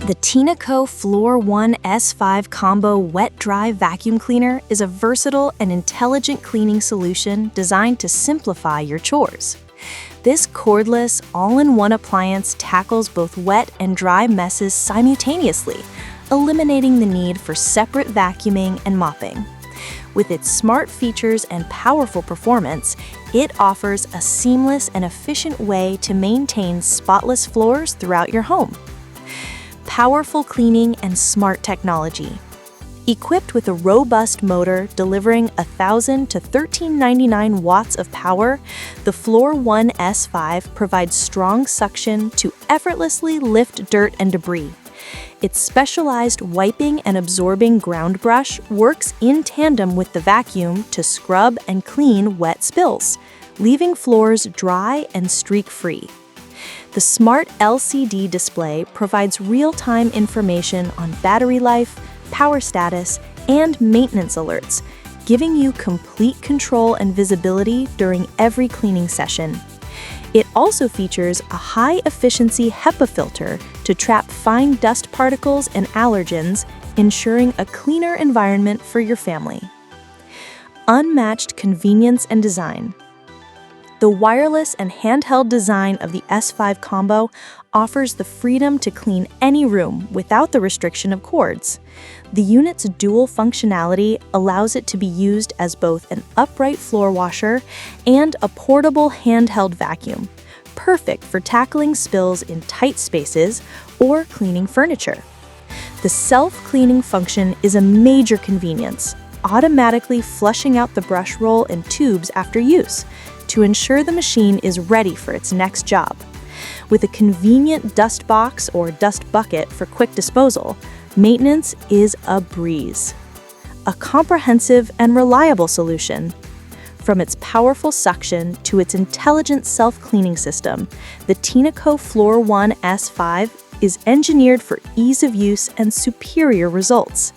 The Tineco Floor 1 S5 Combo Wet-Dry Vacuum Cleaner is a versatile and intelligent cleaning solution designed to simplify your chores. This cordless, all-in-one appliance tackles both wet and dry messes simultaneously, eliminating the need for separate vacuuming and mopping. With its smart features and powerful performance, it offers a seamless and efficient way to maintain spotless floors throughout your home. Powerful cleaning and smart technology. Equipped with a robust motor delivering 1,000 to 1,399 watts of power, the Floor 1 S5 provides strong suction to effortlessly lift dirt and debris. Its specialized wiping and absorbing ground brush works in tandem with the vacuum to scrub and clean wet spills, leaving floors dry and streak-free. The smart LCD display provides real-time information on battery life, power status, and maintenance alerts, giving you complete control and visibility during every cleaning session. It also features a high-efficiency HEPA filter to trap fine dust particles and allergens, ensuring a cleaner environment for your family. Unmatched convenience and design. The wireless and handheld design of the S5 Combo offers the freedom to clean any room without the restriction of cords. The unit's dual functionality allows it to be used as both an upright floor washer and a portable handheld vacuum, perfect for tackling spills in tight spaces or cleaning furniture. The self-cleaning function is a major convenience, automatically flushing out the brush roll and tubes after use, to ensure the machine is ready for its next job. With a convenient dust box or dust bucket for quick disposal, maintenance is a breeze. A comprehensive and reliable solution. From its powerful suction to its intelligent self-cleaning system, the Tineco Floor 1 S5 is engineered for ease of use and superior results.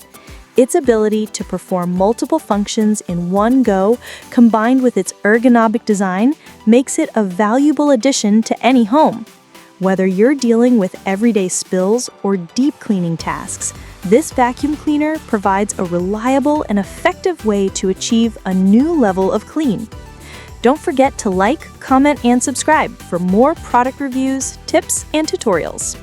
Its ability to perform multiple functions in one go, combined with its ergonomic design, makes it a valuable addition to any home. Whether you're dealing with everyday spills or deep cleaning tasks, this vacuum cleaner provides a reliable and effective way to achieve a new level of clean. Don't forget to like, comment, and subscribe for more product reviews, tips, and tutorials.